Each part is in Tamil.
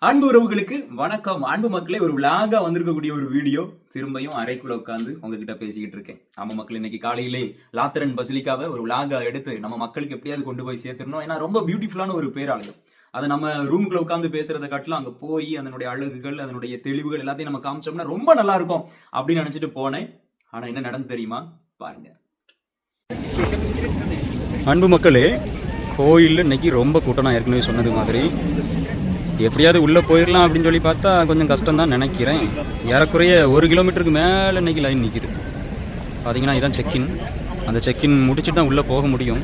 அன்பு உறவுகளுக்கு வணக்கம். அன்பு மக்களே, ஒரு விளாகா வந்திருக்கக்கூடிய ஒரு வீடியோ. திரும்பியும் அறைக்குள்ள உட்காந்து உங்ககிட்ட பேசிக்கிட்டு இருக்கேன். ஆமா மக்கள், இன்னைக்கு காலையிலே லாத்தரன் பசிலிக்காவை ஒரு விளாகா எடுத்து நம்ம மக்களுக்கு எப்படியாவது கொண்டு போய் சேர்த்துடணும். ஏன்னா ரொம்ப பியூட்டிஃபுல்லான ஒரு பேராலயம். அதை நம்ம ரூமுக்குள்ள உட்காந்து பேசுறதை காட்டிலும் அங்க போய் அதனுடைய அழகுகள், அதனுடைய தெளிவுகள் எல்லாத்தையும் நம்ம காமிச்சோம்னா ரொம்ப நல்லா இருக்கும் அப்படின்னு நினைச்சிட்டு போனேன். ஆனா என்ன நடந்து தெரியுமா? பாருங்க. அன்பு மக்களே, கோயில் இன்னைக்கு ரொம்ப கூட்டம். நான் ஏற்கனவே சொன்னது மாதிரி எப்படியாவது உள்ளே போயிடலாம் அப்படின்னு சொல்லி பார்த்தா கொஞ்சம் கஷ்டம் தான் நினைக்கிறேன். ஏறக்குறைய 1 கிலோமீட்டருக்கு மேலே இன்னைக்கு லைன் நிற்கிது. பார்த்தீங்கன்னா இதுதான் செக்இன். அந்த செக்இன் முடிச்சுட்டு தான் உள்ளே போக முடியும்.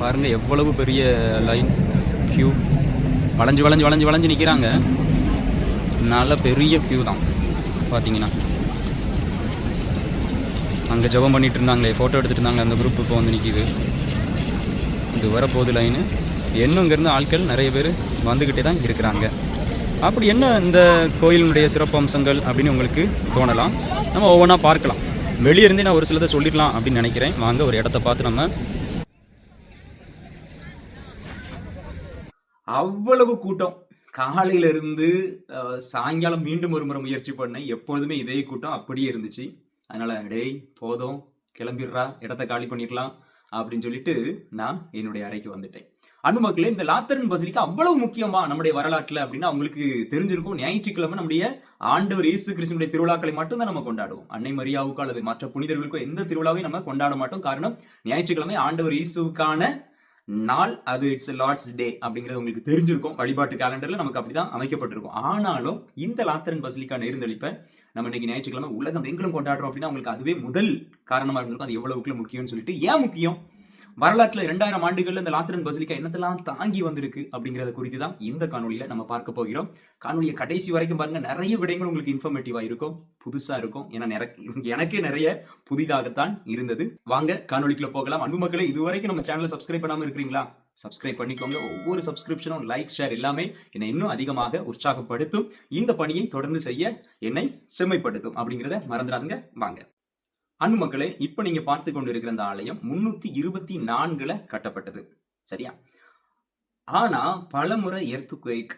பாருங்கள் எவ்வளவு பெரிய லைன், க்யூ வளைஞ்சு வளைஞ்சு வளைஞ்சு வளைஞ்சு நிற்கிறாங்க. நல்ல பெரிய க்யூ தான். பார்த்தீங்கன்னா அங்கே ஜெபம் பண்ணிட்டு இருந்தாங்களே, ஃபோட்டோ எடுத்துகிட்டு இருந்தாங்க, அந்த குரூப் இப்போ வந்து நிற்கிது. இது வரப்போகுது லைனு. இன்னும் இங்கேருந்து ஆட்கள் நிறைய பேர் வந்துக்கிட்டே தான் இருக்கிறாங்க. அப்படி என்ன இந்த கோயிலினுடைய சிறப்பு அம்சங்கள் அப்படின்னு உங்களுக்கு தோணலாம். நம்ம ஒவ்வொன்றா பார்க்கலாம். வெளியே இருந்தே நான் ஒரு சிலதை சொல்லிடலாம் அப்படின்னு நினைக்கிறேன். வாங்க ஒரு இடத்த பார்த்து நம்ம. அவ்வளவு கூட்டம் காலையிலிருந்து சாயங்காலம் மீண்டும் ஒரு முறை முயற்சி பண்ணேன். எப்பொழுதுமே இதே கூட்டம் அப்படியே இருந்துச்சு. அதனால டேய் போதும், கிளம்பிடுறா, இடத்த காலி பண்ணிடலாம் அப்படின்னு சொல்லிட்டு நான் என்னுடைய அறைக்கு வந்துட்டேன். அன்பு மக்களே, இந்த லாத்தரன் பசிலிக்கா அவ்வளவு முக்கியமா நம்முடைய வரலாற்றுல அப்படின்னா உங்களுக்கு தெரிஞ்சிருக்கும். ஞாயிற்றுக்கிழமை நம்முடைய ஆண்டவர் இயேசு கிறிஸ்துவினுடைய திருவிழாக்களை மட்டும்தான் நம்ம கொண்டாடுவோம். அன்னை மரியாவுக்கோ அல்லது மற்ற புனிதர்களுக்கோ எந்த திருவிழாவையும் நம்ம கொண்டாட மாட்டோம். காரணம், ஞாயிற்றுக்கிழமை ஆண்டவர் இயேசுக்கான நாள். அது இட்ஸ் லார்ட்ஸ் டே அப்படிங்கிறது உங்களுக்கு தெரிஞ்சிருக்கும். வழிபாட்டு கேலண்டர்ல நமக்கு அப்படிதான் அமைக்கப்பட்டிருக்கும். ஆனாலும் இந்த லாத்தரன் பசிலிக்கா நேர்ந்தளிப்பை நம்ம இன்னைக்கு ஞாயிற்றுக்கிழமை உலகம் எங்களும் கொண்டாடுறோம் அப்படின்னா உங்களுக்கு அதுவே முதல் காரணமா இருந்திருக்கும். அது எவ்வளவுக்குள்ள முக்கியம்னு சொல்லிட்டு. ஏன் முக்கியம்? வரலாற்றுல 2000 ஆண்டுகள்ல இந்த லாத்தரன் பசிலிக்கா என்னத்தெல்லாம் தாங்கி வந்திருக்கு அப்படிங்கறத குறித்து தான் இந்த காணொலியில நம்ம பார்க்க போகிறோம். காணொலியை கடைசி வரைக்கும் பாருங்க. நிறைய விடயங்கள் உங்களுக்கு இன்ஃபர்மேட்டிவா இருக்கும், புதுசா இருக்கும். ஏன்னா எனக்கே நிறைய புதிதாகத்தான் இருந்தது. வாங்க காணொலிக்குள்ள போகலாம். அன்பு மக்களே, இதுவரைக்கும் நம்ம சேனலை சப்ஸ்கிரைப் பண்ணாம இருக்கிறீங்களா? சப்ஸ்கிரைப் பண்ணிக்கோங்க. ஒவ்வொரு சப்ஸ்கிரிப்ஷனும், லைக், ஷேர் எல்லாமே என்னை இன்னும் அதிகமாக உற்சாகப்படுத்தும். இந்த பணியை தொடர்ந்து செய்ய என்னை செம்மைப்படுத்தும் அப்படிங்கிறத மறந்துடாதுங்க. வாங்க அன்பு மக்களே, இப்ப நீங்க பார்த்து கொண்டு இருக்கிற இந்த ஆலயம் 324 கட்டப்பட்டது. சரியா? ஆனா பலமுறை எர்த்குவேக்,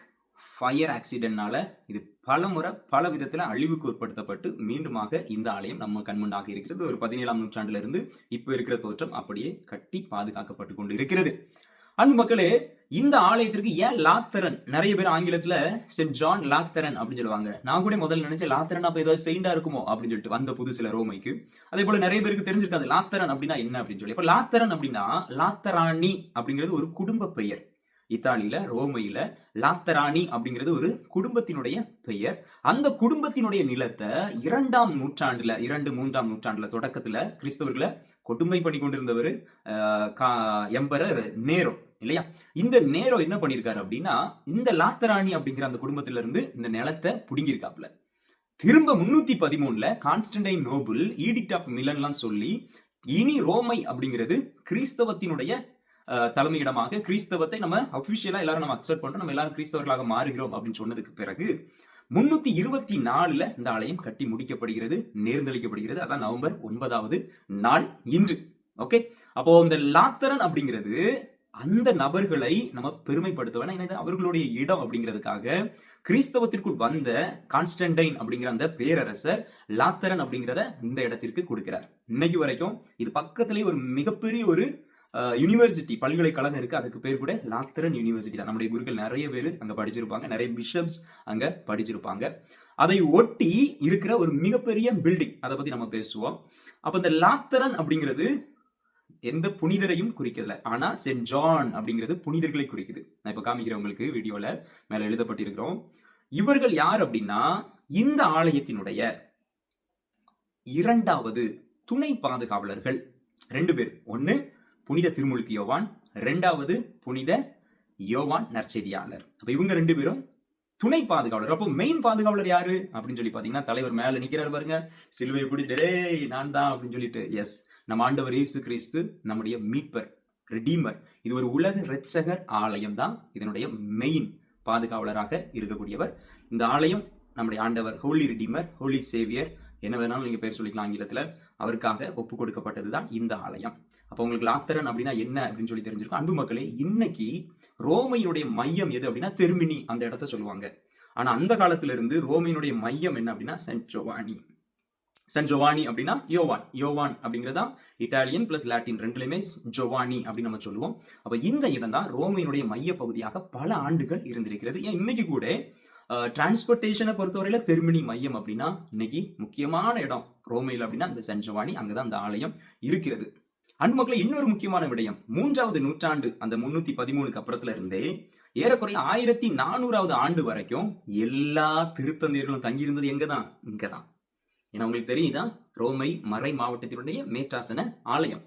ஃபயர் ஆக்சிடென்ட்னால இது பலமுறை பல விதத்துல அழிவுக்கு உட்படுத்தப்பட்டு மீண்டுமாக இந்த ஆலயம் நம்ம கண்முன்னாக இருக்கிறது. ஒரு 17ஆம் நூற்றாண்டுல இருந்து இப்ப இருக்கிற தோற்றம் அப்படியே கட்டி பாதுகாக்கப்பட்டு கொண்டு இருக்கிறது. அன்பு மக்களே, இந்த ஆலயத்திற்கு ஏன் லாத்தரன்? நிறைய பேர் ஆங்கிலத்துல சென்ட் ஜான் லாத்தரன் அப்படின்னு சொல்லுவாங்க. நான் கூட முதல்ல நினைச்சேன் லாத்தரன் அப்ப ஏதாவது செயிண்டா இருக்குமோ அப்படின்னு சொல்லிட்டு வந்த புதுசுல ரோமைக்கு. அதே போல நிறைய பேருக்கு தெரிஞ்சிருக்காது லாத்தரன் அப்படின்னா என்ன அப்படின்னு சொல்லி. அப்ப லாத்தரன் அப்படின்னா லாத்தராணி அப்படிங்கிறது ஒரு குடும்ப பெயர். இத்தாலியில ரோமையில லாத்தராணி அப்படிங்கிறது ஒரு குடும்பத்தினுடைய பெயர். அந்த குடும்பத்தினுடைய நிலத்தை 2ஆம் நூற்றாண்டுல 2-3ஆம் நூற்றாண்டுல தொடக்கத்துல கிறிஸ்தவர்களை கொடுமை பண்ணி கொண்டிருந்தவர் எம்பரர் நேரோ இல்லையா? இந்த நேரோ என்ன பண்ணிருக்காரு அப்படின்னா, இந்த லாத்தராணி அப்படிங்கிற அந்த குடும்பத்தில இருந்து இந்த நிலத்தை புடுங்கிருக்காப்ல. திரும்ப 313ல கான்ஸ்டன்டைன் நோபல் ஈடிக்ட் ஆஃப் மிலன்லாம் சொல்லி இனி ரோமை அப்படிங்கிறது கிறிஸ்தவத்தினுடைய தலைமையிடமாக, கிறிஸ்தவத்தை நம்ம அபிஷியலா எல்லாரும் நம்ம அக்செப்ட் பண்றோம், நம்ம எல்லாரும் கிறிஸ்தவர்களாக மாறுகிறோம் அப்படின்னு சொன்னதுக்கு பிறகு 324ல இந்த ஆலயம் கட்டி முடிக்கப்படுகிறது, நேர்ந்தளிக்கப்படுகிறது. அதான் நவம்பர் 9வது நாள் இன்று. ஓகே, அப்போ இந்த லாத்தரன் அப்படிங்கிறது அந்த நபர்களை நம்ம பெருமைப்படுத்த வேணாம். இது அவர்களுடைய இடம் அப்படிங்கிறதுக்காக கிறிஸ்தவத்திற்குள் வந்த கான்ஸ்டன்டைன் அப்படிங்கிற அந்த பேரரசர் லாத்தரன் அப்படிங்கிறத இந்த இடத்திற்கு கொடுக்கிறார். இன்னைக்கு வரைக்கும் இது பக்கத்திலேயே ஒரு மிகப்பெரிய ஒரு யூனிவர்சிட்டி, பல்கலைக்கழகம் இருக்கு. அதுக்கு பேர் கூட லாத்தரன் யூனிவர்சிட்டி தான். நம்முடைய குருக்கள் நிறைய பேர் அங்க படிச்சிருப்பாங்க, நிறைய பிஷப்ஸ் அங்க படிச்சிருப்பாங்க. அதை ஒட்டி இருக்கிற ஒரு மிகப்பெரிய பில்டிங், அதை பத்தி நம்ம பேசுவோம். அப்ப இந்த லாத்தரன் அப்படிங்கிறது எந்த புனிதரையும் குறிக்கல, ஆனா சென்ட் ஜான் அப்படிங்கிறது புனிதர்களை குறிக்குது. நான் இப்ப காமிக்கிறவங்களுக்கு வீடியோல மேல எழுதப்பட்டிருக்கிறோம். இவர்கள் யார் அப்படின்னா, இந்த ஆலயத்தினுடைய 2வது துணை பாதுகாவலர்கள் 2 பேர். ஒன்னு புனித திருமுழுக்கு யோவான், 2வது புனித யோவான் நற்செய்தியாளர். அப்ப இவங்க 2 பேரும் துணை பாதுகாவலர். அப்போ மெயின் பாதுகாவலர் யாரு அப்படின்னு சொல்லி பாத்தீங்கன்னா, தலைவர் மேல நிக்கிறாரு பாருங்க, சிலுவையை பிடிச்சிட்டு நான் தான் அப்படின்னு சொல்லிட்டு. எஸ், நம்ம ஆண்டவர் இயேசு கிறிஸ்து நம்முடைய மீட்பர், ரிடீமர். இது ஒரு உலக இரட்சகர் ஆலயம் தான் இதனுடைய மெயின் பாதுகாவலராக இருக்கக்கூடியவர். இந்த ஆலயம் நம்முடைய ஆண்டவர் ஹோலி ரிடீமர், ஹோலி சேவியர், என்ன வேணாலும் நீங்க பேர் சொல்லிக்கலாம் ஆங்கிலத்துல. அவருக்காக ஒப்பு கொடுக்கப்பட்டதுதான் இந்த ஆலயம். அப்ப உங்களுக்கு லாத்தரன் அப்படின்னா என்ன அப்படின்னு சொல்லி தெரிஞ்சிருக்கும். அன்பு மக்களே, இன்னைக்கு ரோமையினுடைய மையம் எது அப்படின்னா தெர்மினி, அந்த இடத்த சொல்லுவாங்க. ஆனா அந்த காலத்துல இருந்து ரோமையினுடைய மையம் என்ன அப்படின்னா சென்ட் ஜோவானி. சென்ட் ஜோவானி அப்படின்னா யோவான். யோவான் அப்படிங்கிறதா இட்டாலியன் பிளஸ் லாட்டின் ரெண்டுலையுமே ஜோவானி அப்படின்னு நம்ம சொல்லுவோம். அப்ப இந்த இடம் தான் ரோமையினுடைய மைய பகுதியாக பல ஆண்டுகள் இருந்திருக்கிறது. ஏன் இன்னைக்கு கூட டிரான்ஸ்போர்டேஷனை பொறுத்தவரையில தெர்மினி மையம் அப்படின்னா இன்னைக்கு முக்கியமான இடம் ரோமையில் அப்படின்னா இந்த சென்ட் ஜோவானி, அங்கதான் அந்த ஆலயம் இருக்கிறது. அன்பு மக்களை, இன்னொரு முக்கியமான விடயம், 3வது நூற்றாண்டு அந்த 313க்கு அப்புறத்துல இருந்தே ஏறக்குறைய 1400வது ஆண்டு வரைக்கும் எல்லா திருத்தந்தையர்களும் தங்கியிருந்தது எங்கதான்? இங்கதான். ஏன்னா உங்களுக்கு தெரியுதான், ரோமை மறை மாவட்டத்தினுடைய மேற்றாசன ஆலயம்.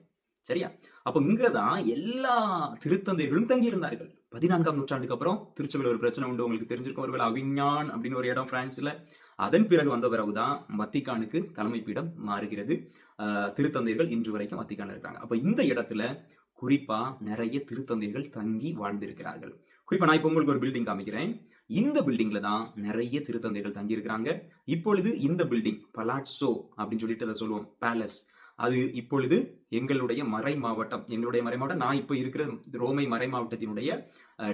சரியா? அப்ப இங்கதான் எல்லா திருத்தந்தையர்களும் தங்கியிருந்தார்கள். 14ஆம் நூற்றாண்டுக்கு அப்புறம் திருச்சபையில் ஒரு பிரச்சனை உண்டு, உங்களுக்கு தெரிஞ்சிருக்கும். ஒருவேளை அவிஞான் அப்படின்னு ஒரு இடம் பிரான்ஸ்ல. அதன் பிறகு வந்த பிறகுதான் வத்திக்கானுக்கு தலைமை பீடம் மாறுகிறது. திருத்தந்தையர்கள் இன்று வரைக்கும் வத்திக்கான்ல இருக்காங்க. அப்ப இந்த இடத்துல குறிப்பா நிறைய திருத்தந்தையர்கள் தங்கி வாழ்ந்திருக்கிறார்கள். குறிப்பா நான் இப்ப உங்களுக்கு ஒரு பில்டிங் காமிக்கிறேன். இந்த பில்டிங்ல தான் நிறைய திருத்தந்தைகள் தங்கி இருக்கிறாங்க. இப்பொழுது இந்த பில்டிங் பலாட்சோ அப்படின்னு சொல்லிட்டு அதை சொல்லுவோம், பேலஸ். அது இப்பொழுது எங்களுடைய மறை மாவட்டம், நான் இப்ப இருக்கிற ரோமை மறை மாவட்டத்தினுடைய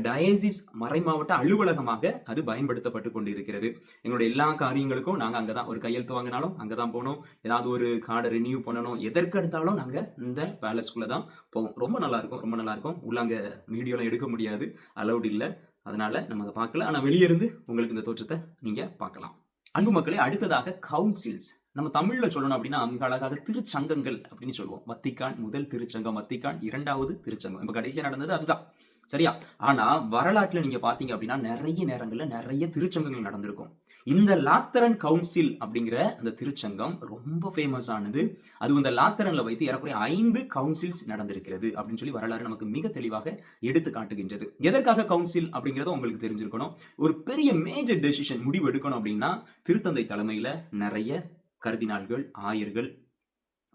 டயசிஸ் மறை மாவட்ட அலுவலகமாக அது பயன்படுத்தப்பட்டு கொண்டு இருக்கிறது. எங்களுடைய எல்லா காரியங்களுக்கும் நாங்க அங்கதான், ஒரு கையெழுத்து வாங்கினாலும் அங்கதான் போனோம், ஏதாவது ஒரு கார்டை ரினியூ பண்ணணும், எதற்கு எடுத்தாலும் நாங்க இந்த பேலஸ்குள்ள தான் போவோம். ரொம்ப நல்லா இருக்கும். உள்ள அங்க வீடியோலாம் எடுக்க முடியாது, அலௌட் இல்லை. அதனால நம்ம அதை பார்க்கல. ஆனா வெளியே இருந்து உங்களுக்கு இந்த தோற்றத்தை நீங்க பார்க்கலாம். அன்பு மக்களே, அடுத்ததாக கவுன்சில்ஸ். நம்ம தமிழ்ல சொல்லணும் அப்படின்னா மிக அழகாக திருச்சங்கங்கள் அப்படின்னு சொல்லுவோம். வத்திக்கான் முதல் திருச்சங்கம், வத்திக்கான் 2வது திருச்சங்கம். இப்ப கடைசியா நடந்தது அதுதான். சரியா? ஆனா வரலாற்றுல நீங்க பாத்தீங்க அப்படின்னா நிறைய நேரங்கள்ல நிறைய திருச்சங்கங்கள் நடந்திருக்கும். இந்த லாத்தரன் கவுன்சில் அப்படிங்கிற அந்த திருச்சங்கம் ரொம்ப ஃபேமஸ் ஆனது. அது இந்த லாத்தரன்ல வைத்து ஏறக்குறைய 5 கவுன்சில்ஸ் நடந்திருக்கிறது அப்படின்னு சொல்லி வரலாறு நமக்கு மிக தெளிவாக எடுத்து காட்டுகின்றது. எதற்காக கவுன்சில் அப்படிங்கறத உங்களுக்கு தெரிஞ்சிருக்கணும். ஒரு பெரிய மேஜர் டெசிஷன் முடிவு எடுக்கணும் அப்படின்னா திருத்தந்தை தலைமையில நிறைய கர்தினால்கள், ஆயர்கள்,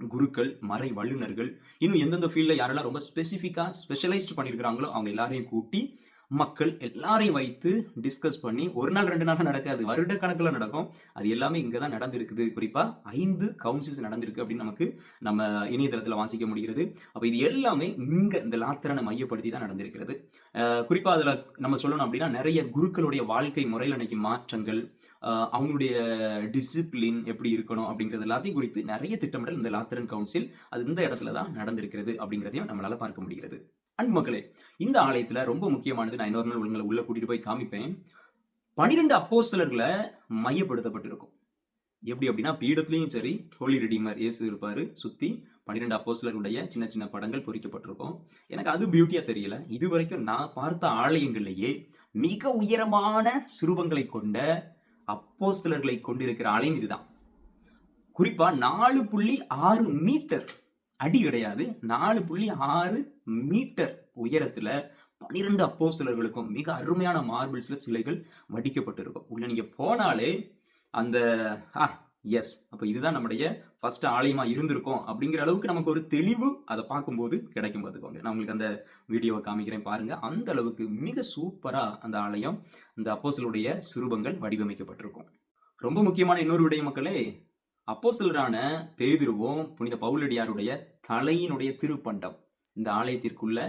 குருக்கள், மறை வல்லுநர்கள், இன்னும் எந்தெந்த ஃபீல்ட்ல யாரெல்லாம் ரொம்ப ஸ்பெஷலைஸ்ட் பண்ணிருக்காங்களோ அவங்க எல்லாரையும் கூட்டி மக்கள் எல்லாரையும் வைத்து டிஸ்கஸ் பண்ணி, ஒரு நாள் 2 நாள் நடக்காது, வருட கணக்கில் நடக்கும். அது எல்லாமே இங்கதான் நடந்திருக்குது. குறிப்பா 5 கவுன்சில்ஸ் நடந்திருக்கு அப்படின்னு நமக்கு நம்ம இணையதளத்துல வாசிக்க முடிகிறது. அப்ப இது எல்லாமே இங்க இந்த லாத்தரனை மையப்படுத்தி தான் நடந்திருக்கிறது. குறிப்பா அதுல நம்ம சொல்லணும் அப்படின்னா நிறைய குருக்களுடைய வாழ்க்கை முறையில் அன்னைக்கு மாற்றங்கள், அவங்களுடைய டிசிப்ளின் எப்படி இருக்கணும் அப்படிங்கிறது எல்லாத்தையும் குறித்து நிறைய திட்டமிடல் இந்த லாத்தரன் கவுன்சில் அது இந்த இடத்துல தான் நடந்திருக்கிறது அப்படிங்கிறதையும் நம்மளால பார்க்க முடிகிறது. அன்பு மக்களே, இந்த ஆலயத்துல ரொம்ப முக்கியமானது, நான் இன்னொரு நாள் உங்களை உள்ள கூட்டிட்டு போய் காமிப்பேன். 12 அப்போஸ்தலர்களை மையப்படுத்தப்பட்டிருக்கும். எப்படி அப்படின்னா பீடத்திலையும் சரி ஹோலி ரெடீமர் இயேசு இருப்பாரு, சுத்தி 12 அப்போஸ்தலருடைய சின்ன சின்ன படங்கள் பொறிக்கப்பட்டிருக்கும். எனக்கு அது பியூட்டியா தெரியல. இது வரைக்கும் நான் பார்த்த ஆலயங்கள்லயே மிக உயரமான சுரூபங்களை கொண்ட அப்போஸ்தலர்களை கொண்டிருக்கிற ஆலயம் இதுதான். குறிப்பா 4.6 மீட்டர், அடி கிடையாது, 4.6 மீட்டர் உயரத்துல 12 அப்போஸ்தலர்களுக்கும் மிக அருமையான மார்பிள்ஸ்ல சிலைகள் வடிக்கப்பட்டிருக்கும். உள்ள நீங்க போனாலே அந்த எஸ், அப்ப இதுதான் நம்முடைய ஃபர்ஸ்ட் ஆலயமா இருந்திருக்கும் அப்படிங்கிற அளவுக்கு நமக்கு ஒரு தெளிவு அதை பார்க்கும்போது கிடைக்கும். பார்த்துக்கோங்க, நான் உங்களுக்கு அந்த வீடியோவை காமிக்கிறேன் பாருங்க. அந்த அளவுக்கு மிக சூப்பரா அந்த ஆலயம், இந்த அப்போஸ்தலருடைய சுரூபங்கள் வடிவமைக்கப்பட்டிருக்கும். ரொம்ப முக்கியமான இன்னொரு விடயம் மக்களே, அப்போஸ்தலரான பேதுருவும் புனித பவுலடியாருடைய தலையினுடைய திருப்பண்டம் இந்த ஆலயத்திற்குள்ள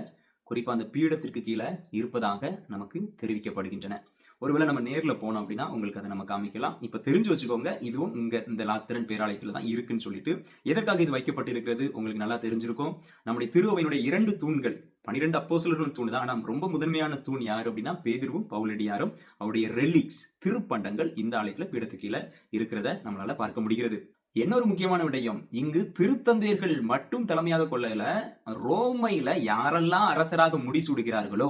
குறிப்பா அந்த பீடத்திற்கு கீழே இருப்பதாக நமக்கு தெரிவிக்கப்படுகின்றன. ஒருவேளை நம்ம நேர்ல போனோம் அப்படின்னா உங்களுக்கு அதை நம்ம காமிக்கலாம். இப்ப தெரிஞ்சு வச்சுக்கோங்க, இதுவும் இங்க இந்த லாத்தரன் பேராலயத்துல தான் இருக்குன்னு சொல்லிட்டு. எதற்காக இது வைக்கப்பட்டிருக்கிறது உங்களுக்கு நல்லா தெரிஞ்சிருக்கும். நம்முடைய திருவையினுடைய 2 தூண்கள், 12 அப்போஸ்தலர்கள் தூண் தான், ஆனா ரொம்ப முதன்மையான தூண் யாரு அப்படின்னா பேதுருவும் பவுலடியாரும். அவருடைய ரெலிக்ஸ் திருப்பண்டங்கள் இந்த ஆலயத்துல பீடத்துக்கு கீழே இருக்கிறத நம்மளால பார்க்க முடிகிறது. இன்னொரு முக்கியமான விடயம், இங்கு திருத்தந்தையர்கள் மட்டும் தலைமையாக கொள்ளல, ரோமையில யாரெல்லாம் அரசராக முடிசூடுகிறார்களோ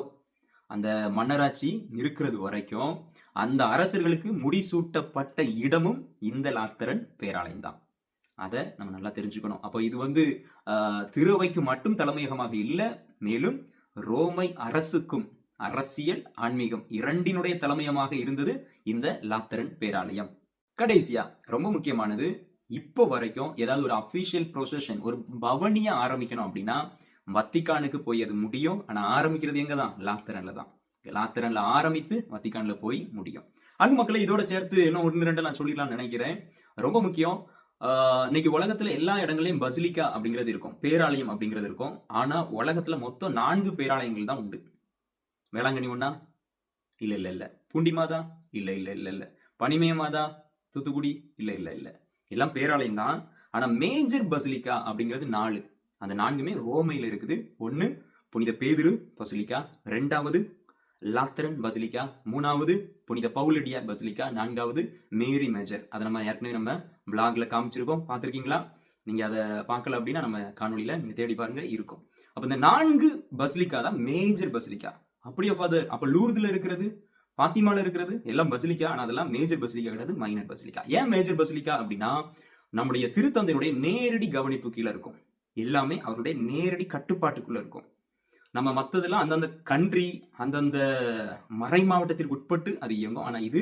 அந்த மன்னராட்சி இருக்கிறது வரைக்கும் அந்த அரசர்களுக்கு முடிசூட்டப்பட்ட இடமும் இந்த லாத்தரன் பேராலயம் தான். அதை நம்ம நல்லா தெரிஞ்சுக்கணும். அப்போ இது திருவைக்கு மட்டும் தலைமையகமாக இல்லை, மேலும் ரோமை அரசுக்கும் அரசியல் ஆன்மீகம் இரண்டினுடைய தலைமையகமாக இருந்தது இந்த லாத்தரன் பேராலயம். கடைசியா ரொம்ப முக்கியமானது, இப்போ வரைக்கும் ஏதாவது ஒரு அபிஷியல் ப்ரொசஷன், ஒரு பவனியா ஆரம்பிக்கணும் அப்படின்னா வத்திக்கானுக்கு போய் அது முடியும். ஆனா ஆரம்பிக்கிறது எங்க தான்? லாத்தரன்ல தான். லாத்தரன்ல ஆரம்பித்து வத்திக்கான்ல போய் முடியும். அன்பு மக்களை, இதோட சேர்த்து இன்னும் 1-2 நான் சொல்லிடலாம்னு நினைக்கிறேன். ரொம்ப முக்கியம், இன்னைக்கு உலகத்துல எல்லா இடங்களையும் பசிலிக்கா அப்படிங்கிறது இருக்கும், பேராலயம் அப்படிங்கிறது இருக்கும். ஆனா உலகத்துல மொத்தம் 4 பேராலயங்கள் தான் உண்டு. வேளாங்கண்ணி ஒண்ணா? இல்ல இல்ல இல்ல. பூண்டி மாதா? இல்ல இல்ல இல்ல இல்ல. பனிமய மாதா? தூத்துக்குடி? இல்ல இல்ல இல்ல. எல்லாம் பேராலயம் தான். ஆனா மேஜர் பசிலிக்கா அப்படிங்கிறது 4. அந்த 4மே ரோமையில இருக்குது. ஒன்னு புனித பேதுரு பசிலிக்கா, 2வது லாத்தரன் பசிலிக்கா, 3வது புனித பவுலடியார் பசிலிக்கா, 4வது மேரி மேஜர். அதை நம்ம ஏற்கனவே vlogல காமிச்சிருக்கோம், பார்த்திருக்கீங்களா? நீங்க அதை பார்க்கல அப்படின்னா நம்ம காணொலியில நீங்க தேடி பாருங்க, இருக்கும். அப்ப இந்த 4 பசிலிக்கா தான் மேஜர் பசிலிக்கா. அப்படியே ஃபாதர், அப்ப லூர்துல இருக்கிறது, பாத்திமால இருக்கிறது எல்லாம் பசிலிக்கா, ஆனா அதெல்லாம் மேஜர் பசிலிக்கா கிடையாது, மைனர் பசிலிக்கா. ஏன் மேஜர் பசிலிக்கா அப்படின்னா நம்முடைய திருத்தந்தையுடைய நேரடி கவனிப்பு கீழே இருக்கும். எல்லாமே அவருடைய நேரடி கட்டுப்பாட்டுக்குள்ள இருக்கும். நம்ம மத்ததெல்லாம் அந்தந்த கண்ட்ரி, அந்தந்த மறை மாவட்டத்திற்கு உட்பட்டு அது இயங்கும். ஆனா இது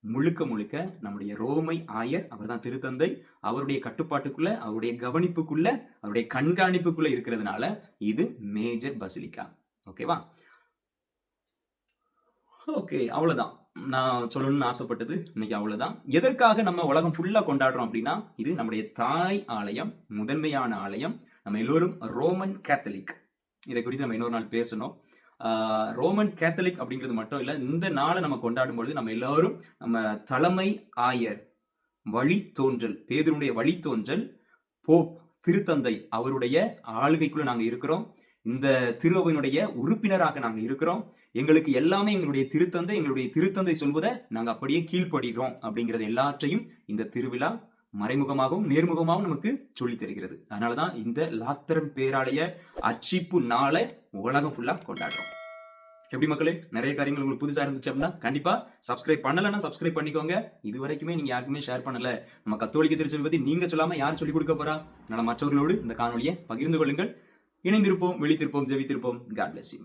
முழுக்க முழுக்க நம்முடைய ரோமை ஆயர், அவர் தான் திருத்தந்தை, அவருடைய கட்டுப்பாட்டுக்குள்ள, அவருடைய கவனிப்புக்குள்ள, அவருடைய கண்காணிப்புக்குள்ள இருக்கிறதுனால இது மேஜர் பசிலிக்கா. ஓகேவா? ஓகே, அவ்வளவுதான். நான் சொல்லணும்னு ஆசைப்பட்டது இன்னைக்கு அவ்வளவுதான். எதற்காக நம்ம உலகம் ஃபுல்லா கொண்டாடுறோம் அப்படின்னா, இது நம்முடைய தாய் ஆலயம், முதன்மையான ஆலயம். நம்ம எல்லோரும் ரோமன் கேத்தலிக். இதை குறித்து நம்ம இன்னொரு நாள் பேசணும். ரோமன் கேத்தலிக் அப்படிங்கிறது மட்டும் இல்ல, இந்த நாளை நம்ம கொண்டாடும் பொழுது நம்ம எல்லாரும் நம்ம தலைமை ஆயர் வழித்தோன்றல், பேதுருடைய வழித்தோன்றல், போப் திருத்தந்தை அவருடைய ஆளுகைக்குள்ள நாங்க இருக்கிறோம். இந்த திருஅவையினுடைய உறுப்பினராக நாங்க இருக்கிறோம். எங்களுக்கு எல்லாமே எங்களுடைய திருத்தந்தை சொல்வதை நாங்க அப்படியே கீழ்ப்படுகிறோம் அப்படிங்கிறது எல்லாற்றையும் இந்த திருவிழா மறைமுகமாகவும் நேர்முகமாகவும் நமக்கு சொல்லி தருகிறது. அதனாலதான் இந்த லாத்தரன் பேராலய அர்ச்சிப்பு நாளை உலகம் ஃபுல்லா கொண்டாடுறோம். எப்படி மக்களே, நிறைய காரியங்கள் உங்களுக்கு புதுசா இருந்துச்சு அப்படின்னா கண்டிப்பா சப்ஸ்கிரைப் பண்ணலன்னா சப்ஸ்கிரைப் பண்ணிக்கோங்க. இது வரைக்குமே நீங்க யாருக்குமே ஷேர் பண்ணல. நம்ம கத்தோலிக்க திருச்சபை பத்தி நீங்க சொல்லாம யார் சொல்லிக் கொடுக்க போறா? அதனால மற்றவர்களோடு இந்த காணொலியை பகிர்ந்து கொள்ளுங்கள். இணைந்திருப்போம், விழித்திருப்போம், ஜெபித்திருப்போம். God bless you.